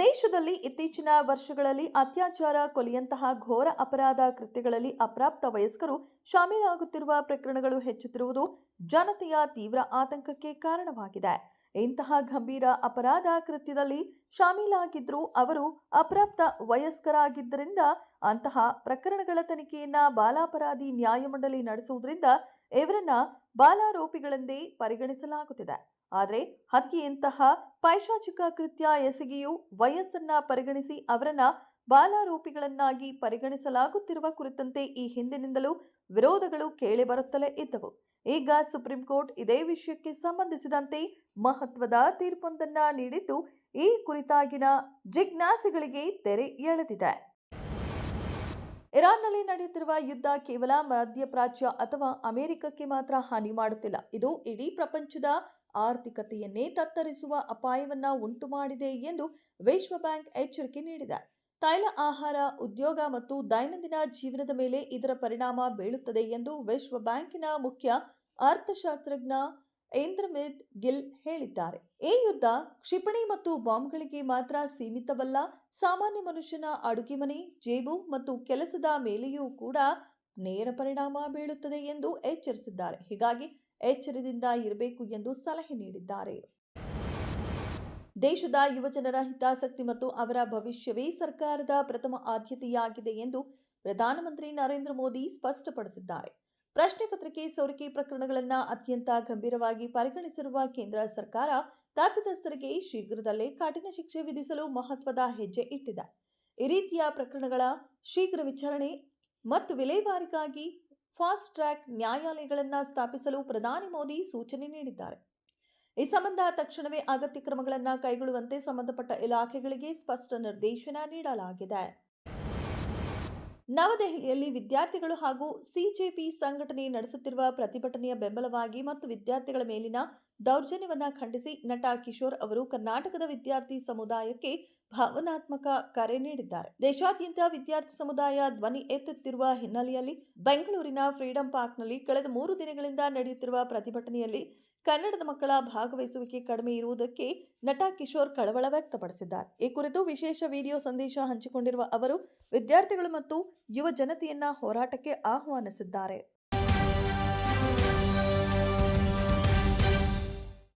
ದೇಶದಲ್ಲಿ ಇತ್ತೀಚಿನ ವರ್ಷಗಳಲ್ಲಿ ಅತ್ಯಾಚಾರ, ಕೊಲೆಯಂತಹ ಘೋರ ಅಪರಾಧ ಕೃತ್ಯಗಳಲ್ಲಿ ಅಪ್ರಾಪ್ತ ವಯಸ್ಕರು ಶಾಮೀಲಾಗುತ್ತಿರುವ ಪ್ರಕರಣಗಳು ಹೆಚ್ಚುತ್ತಿರುವುದು ಜನತೆಯ ತೀವ್ರ ಆತಂಕಕ್ಕೆ ಕಾರಣವಾಗಿದೆ. ಇಂತಹ ಗಂಭೀರ ಅಪರಾಧ ಕೃತ್ಯದಲ್ಲಿ ಶಾಮೀಲಾಗಿದ್ದರೂ ಅವರು ಅಪ್ರಾಪ್ತ ವಯಸ್ಕರಾಗಿದ್ದರಿಂದ ಅಂತಹ ಪ್ರಕರಣಗಳ ತನಿಖೆಯನ್ನ ಬಾಲಾಪರಾಧಿ ನ್ಯಾಯಮಂಡಳಿ ನಡೆಸುವುದರಿಂದ ಇವರನ್ನ ಬಾಲಾರೋಪಿಗಳೆಂದೇ ಪರಿಗಣಿಸಲಾಗುತ್ತಿದೆ. ಆದರೆ ಹತ್ಯೆಯಂತಹ ಪೈಶಾಚಿಕ ಕೃತ್ಯ ಎಸಗಿಯೂ ವಯಸ್ಸನ್ನ ಪರಿಗಣಿಸಿ ಅವರನ್ನ ಬಾಲಾರೋಪಿಗಳನ್ನಾಗಿ ಪರಿಗಣಿಸಲಾಗುತ್ತಿರುವ ಕುರಿತಂತೆ ಈ ಹಿಂದಿನಿಂದಲೂ ವಿರೋಧಗಳು ಕೇಳಿಬರುತ್ತಲೇ ಇದ್ದವು. ಈಗ ಸುಪ್ರೀಂ ಕೋರ್ಟ್ ಇದೇ ವಿಷಯಕ್ಕೆ ಸಂಬಂಧಿಸಿದಂತೆ ಮಹತ್ವದ ತೀರ್ಪೊಂದನ್ನ ನೀಡಿದ್ದು ಈ ಕುರಿತಾಗಿನ ಜಿಜ್ಞಾಸೆಗಳಿಗೆ ತೆರೆ ಎಳೆದಿದೆ. ಇರಾನ್ನಲ್ಲಿ ನಡೆಯುತ್ತಿರುವ ಯುದ್ಧ ಕೇವಲ ಮಧ್ಯಪ್ರಾಚ್ಯ ಅಥವಾ ಅಮೆರಿಕಕ್ಕೆ ಮಾತ್ರ ಹಾನಿ ಮಾಡುತ್ತಿಲ್ಲ. ಇದು ಇಡೀ ಪ್ರಪಂಚದ ಆರ್ಥಿಕತೆಯನ್ನೇ ತತ್ತರಿಸುವ ಅಪಾಯವನ್ನ ಉಂಟು ಮಾಡಿದೆ ಎಂದು ವಿಶ್ವ ಬ್ಯಾಂಕ್ ಎಚ್ಚರಿಕೆ ನೀಡಿದೆ. ತೈಲ, ಆಹಾರ, ಉದ್ಯೋಗ ಮತ್ತು ದೈನಂದಿನ ಜೀವನದ ಮೇಲೆ ಇದರ ಪರಿಣಾಮ ಬೀಳುತ್ತದೆ ಎಂದು ವಿಶ್ವ ಬ್ಯಾಂಕಿನ ಮುಖ್ಯ ಅರ್ಥಶಾಸ್ತ್ರಜ್ಞ ಇಂದ್ರಮಿತ್ ಗಿಲ್ ಹೇಳಿದ್ದಾರೆ. ಈ ಯುದ್ಧ ಕ್ಷಿಪಣಿ ಮತ್ತು ಬಾಂಬ್ಗಳಿಗೆ ಮಾತ್ರ ಸೀಮಿತವಲ್ಲ, ಸಾಮಾನ್ಯ ಮನುಷ್ಯನ ಅಡುಗೆ ಮನೆ, ಜೇಬು ಮತ್ತು ಕೆಲಸದ ಮೇಲೆಯೂ ಕೂಡ ನೇರ ಪರಿಣಾಮ ಬೀಳುತ್ತದೆ ಎಂದು ಎಚ್ಚರಿಸಿದ್ದಾರೆ. ಹೀಗಾಗಿ ಎಚ್ಚರದಿಂದ ಇರಬೇಕು ಎಂದು ಸಲಹೆ ನೀಡಿದ್ದಾರೆ. ದೇಶದ ಯುವಜನರ ಹಿತಾಸಕ್ತಿ ಮತ್ತು ಅವರ ಭವಿಷ್ಯವೇ ಸರ್ಕಾರದ ಪ್ರಥಮ ಆದ್ಯತೆಯಾಗಿದೆ ಎಂದು ಪ್ರಧಾನಮಂತ್ರಿ ನರೇಂದ್ರ ಮೋದಿ ಸ್ಪಷ್ಟಪಡಿಸಿದ್ದಾರೆ. ಪ್ರಶ್ನೆ ಪತ್ರಿಕೆ ಸೋರಿಕೆ ಪ್ರಕರಣಗಳನ್ನು ಅತ್ಯಂತ ಗಂಭೀರವಾಗಿ ಪರಿಗಣಿಸಿರುವ ಕೇಂದ್ರ ಸರ್ಕಾರ ತಪ್ಪಿತಸ್ಥರಿಗೆ ಶೀಘ್ರದಲ್ಲೇ ಕಠಿಣ ಶಿಕ್ಷೆ ವಿಧಿಸಲು ಮಹತ್ವದ ಹೆಜ್ಜೆ ಇಟ್ಟಿದೆ. ಈ ರೀತಿಯ ಪ್ರಕರಣಗಳ ಶೀಘ್ರ ವಿಚಾರಣೆ ಮತ್ತು ವಿಲೇವಾರಿಗಾಗಿ ಫಾಸ್ಟ್ ಟ್ರ್ಯಾಕ್ ನ್ಯಾಯಾಲಯಗಳನ್ನು ಸ್ಥಾಪಿಸಲು ಪ್ರಧಾನಿ ಮೋದಿ ಸೂಚನೆ ನೀಡಿದ್ದಾರೆ. ಈ ಸಂಬಂಧ ತಕ್ಷಣವೇ ಅಗತ್ಯ ಕ್ರಮಗಳನ್ನು ಕೈಗೊಳ್ಳುವಂತೆ ಸಂಬಂಧಪಟ್ಟ ಇಲಾಖೆಗಳಿಗೆ ಸ್ಪಷ್ಟ ನಿರ್ದೇಶನ ನೀಡಲಾಗಿದೆ. ನವದೆಹಲಿಯಲ್ಲಿ ವಿದ್ಯಾರ್ಥಿಗಳು ಹಾಗೂ ಸಿಜೆಪಿ ಸಂಘಟನೆ ನಡೆಸುತ್ತಿರುವ ಪ್ರತಿಭಟನೆಯ ಬೆಂಬಲವಾಗಿ ಮತ್ತು ವಿದ್ಯಾರ್ಥಿಗಳ ಮೇಲಿನ ದೌರ್ಜನ್ಯವನ್ನು ಖಂಡಿಸಿ ನಟ ಕಿಶೋರ್ ಅವರು ಕರ್ನಾಟಕದ ವಿದ್ಯಾರ್ಥಿ ಸಮುದಾಯಕ್ಕೆ ಭಾವನಾತ್ಮಕ ಕರೆ ನೀಡಿದ್ದಾರೆ. ದೇಶಾದ್ಯಂತ ವಿದ್ಯಾರ್ಥಿ ಸಮುದಾಯ ಧ್ವನಿ ಎತ್ತುತ್ತಿರುವ ಹಿನ್ನೆಲೆಯಲ್ಲಿ ಬೆಂಗಳೂರಿನ ಫ್ರೀಡಂ ಪಾರ್ಕ್ನಲ್ಲಿ ಕಳೆದ 3 ದಿನಗಳಿಂದ ನಡೆಯುತ್ತಿರುವ ಪ್ರತಿಭಟನೆಯಲ್ಲಿ ಕನ್ನಡದ ಮಕ್ಕಳ ಭಾಗವಹಿಸುವಿಕೆ ಕಡಿಮೆ ಇರುವುದಕ್ಕೆ ನಟ ಕಿಶೋರ್ ಕಳವಳ ವ್ಯಕ್ತಪಡಿಸಿದ್ದಾರೆ. ಈ ಕುರಿತು ವಿಶೇಷ ವಿಡಿಯೋ ಸಂದೇಶ ಹಂಚಿಕೊಂಡಿರುವ ಅವರು ವಿದ್ಯಾರ್ಥಿಗಳು ಮತ್ತು ಯುವ ಜನತೆಯನ್ನ ಹೋರಾಟಕ್ಕೆ ಆಹ್ವಾನಿಸಿದ್ದಾರೆ.